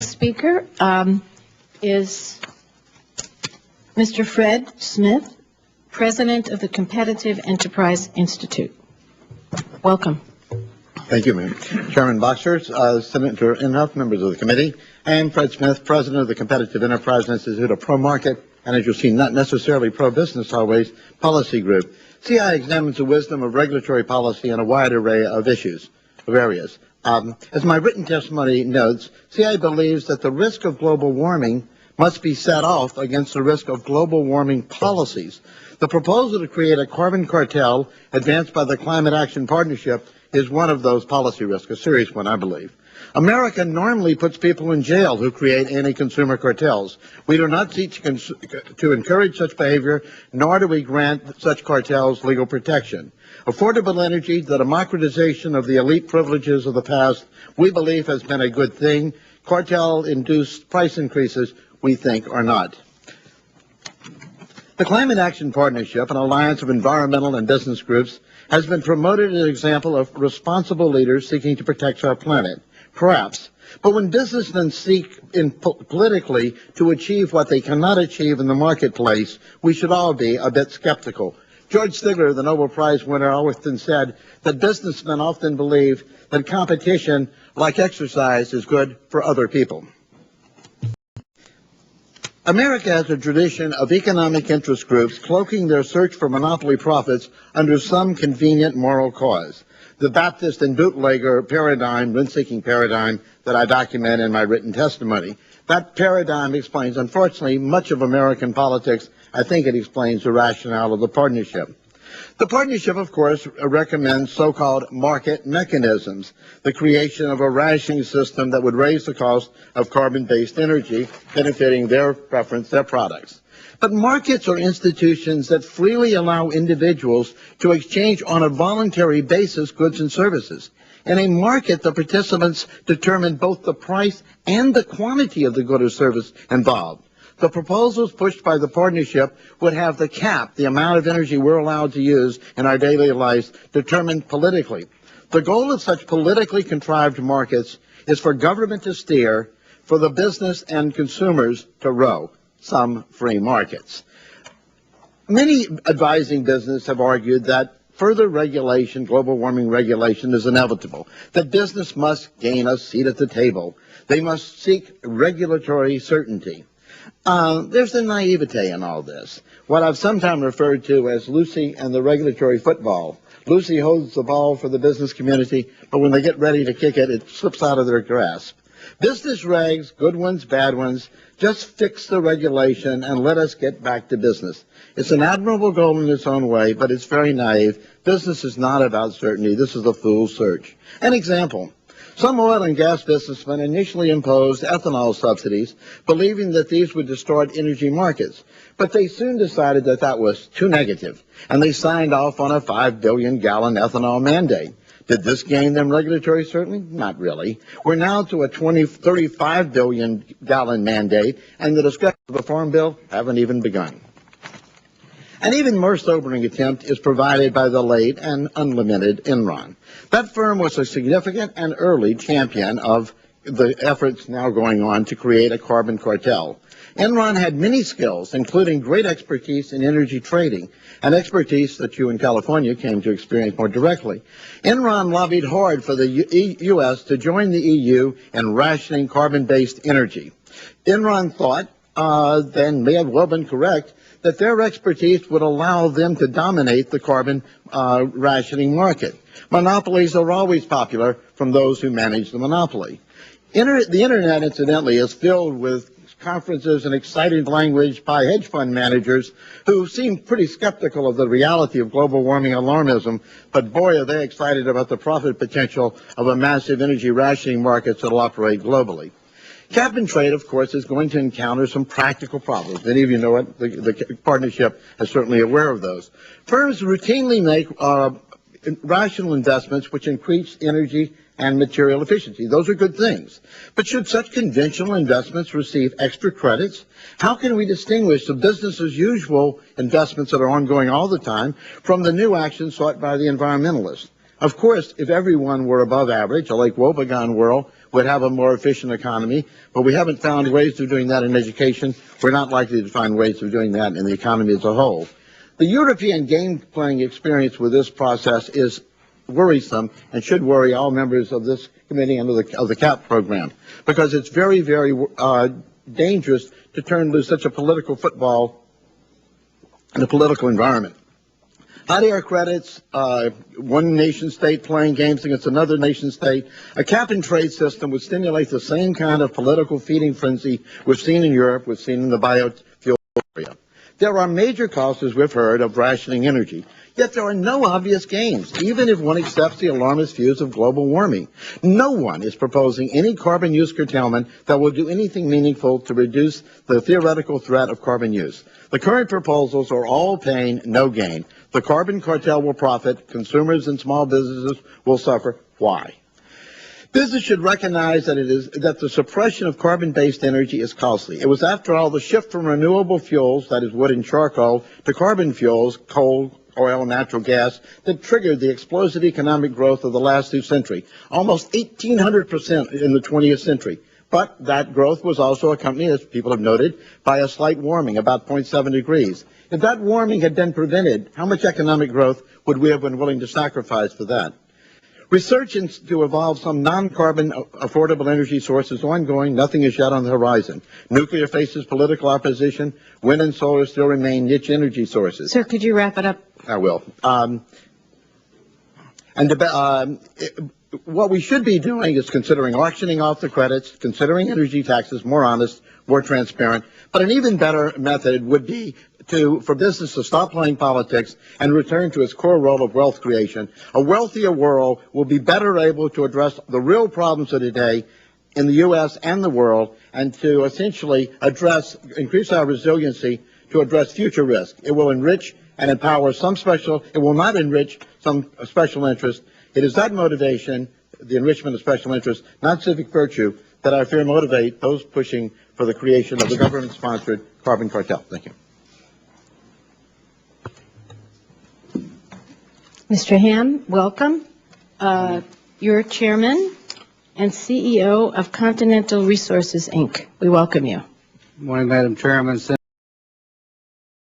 Speaker is Mr. Fred Smith, President of the Competitive Enterprise Institute. Welcome. Thank you, ma'am. Chairman Boxer, Senator Inhofe, members of the committee. I am Fred Smith, President of the Competitive Enterprise Institute, a pro-market, and as you'll see, not necessarily pro-business always, policy group. CI examines the wisdom of regulatory policy in a wide array of issues, of areas. As my written testimony notes, CI believes that the risk of global warming must be set off against the risk of global warming policies. The proposal to create a carbon cartel advanced by the Climate Action Partnership is one of those policy risks, a serious one, I believe. America normally puts people in jail who create anti-consumer cartels. We do not seek to encourage such behavior, nor do we grant such cartels legal protection. Affordable energy, the democratization of the elite privileges of the past, we believe has been a good thing. Cartel-induced price increases, we think, are not. The Climate Action Partnership, an alliance of environmental and business groups, has been promoted as an example of responsible leaders seeking to protect our planet. Perhaps. But when businessmen seek politically to achieve what they cannot achieve in the marketplace, we should all be a bit skeptical. George Stigler, the Nobel Prize winner, often said that businessmen often believe that competition, like exercise, is good for other people. America has a tradition of economic interest groups cloaking their search for monopoly profits under some convenient moral cause. The Baptist and bootlegger paradigm, rent-seeking paradigm that I document in my written testimony. That paradigm explains, unfortunately, much of American politics. I think it explains the rationale of the partnership. The partnership, of course, recommends so-called market mechanisms, the creation of a rationing system that would raise the cost of carbon-based energy, benefiting their preference, their products. But markets are institutions that freely allow individuals to exchange on a voluntary basis goods and services. In a market, the participants determine both the price and the quantity of the good or service involved. The proposals pushed by the partnership would have the cap, the amount of energy we're allowed to use in our daily lives, determined politically. The goal of such politically contrived markets is for government to steer, for the business and consumers to row. Some free markets. Many advising business have argued that further regulation, global warming regulation, is inevitable, that business must gain a seat at the table. They must seek regulatory certainty. There's a naivete in all this, what I've sometimes referred to as Lucy and the regulatory football. Lucy holds the ball for the business community, but when they get ready to kick it, it slips out of their grasp. Business regs, good ones, bad ones, just fix the regulation and let us get back to business. It's an admirable goal in its own way, but it's very naive. Business is not about certainty. This is a fool's search. An example. Some oil and gas businessmen initially imposed ethanol subsidies, believing that these would distort energy markets. But they soon decided that that was too negative, and they signed off on a 5 billion gallon ethanol mandate. Did this gain them regulatory certainty? Not really. We're now to a 35 billion gallon mandate, and the discussions of the Farm Bill haven't even begun. An even more sobering attempt is provided by the late and unlimited Enron. That firm was a significant and early champion of the efforts now going on to create a carbon cartel. Enron had many skills, including great expertise in energy trading, an expertise that you in California came to experience more directly. Enron lobbied hard for the U.S. to join the EU in rationing carbon-based energy. Enron thought, then may have well been correct, that their expertise would allow them to dominate the carbon rationing market. Monopolies are always popular from those who manage the monopoly. The Internet, incidentally, is filled with conferences and exciting language by hedge fund managers who seem pretty skeptical of the reality of global warming alarmism, but boy, are they excited about the profit potential of a massive energy rationing markets that will operate globally. Cap and trade, of course, is going to encounter some practical problems. Many of you know it. The partnership is certainly aware of those. Firms routinely make rational investments which increase energy and material efficiency. Those are good things. But should such conventional investments receive extra credits? How can we distinguish the business as usual investments that are ongoing all the time from the new actions sought by the environmentalists? Of course, if everyone were above average, a Lake Wobegon world, would have a more efficient economy, but we haven't found ways of doing that in education. We're not likely to find ways of doing that in the economy as a whole. The European game-playing experience with this process is worrisome and should worry all members of this committee and of the CAP program, because it's very, very dangerous to turn loose such a political football in a political environment. Hot air credits, one nation state playing games against another nation state. A cap and trade system would stimulate the same kind of political feeding frenzy we've seen in Europe, we've seen in the biofuel area. There are major costs, as we've heard, of rationing energy. Yet there are no obvious gains, even if one accepts the alarmist views of global warming. No one is proposing any carbon use curtailment that will do anything meaningful to reduce the theoretical threat of carbon use. The current proposals are all pain, no gain. The carbon cartel will profit. Consumers and small businesses will suffer. Why? Business should recognize that the suppression of carbon-based energy is costly. It was, after all, the shift from renewable fuels, that is wood and charcoal, to carbon fuels, coal, oil, natural gas, that triggered the explosive economic growth of the last 2 centuries, almost 1,800% in the 20th century. But that growth was also accompanied, as people have noted, by a slight warming, about 0.7 degrees. If that warming had been prevented, how much economic growth would we have been willing to sacrifice for that? Research to evolve some non-carbon affordable energy source is ongoing. Nothing is yet on the horizon. Nuclear faces political opposition. Wind and solar still remain niche energy sources. Sir, could you wrap it up? I will. What we should be doing is considering auctioning off the credits, considering energy taxes more honest, more transparent. But an even better method would be for business to stop playing politics and return to its core role of wealth creation. A wealthier world will be better able to address the real problems of today in the U.S. and the world, and to essentially increase our resiliency to address future risk. It will enrich and empower it will not enrich some special interest. It is that motivation, the enrichment of special interest, not civic virtue, that I fear motivate those pushing for the creation of the government-sponsored carbon cartel. Thank you. Mr. Ham, welcome. You're chairman and CEO of Continental Resources, Inc. We welcome you. Good morning, Madam Chairman.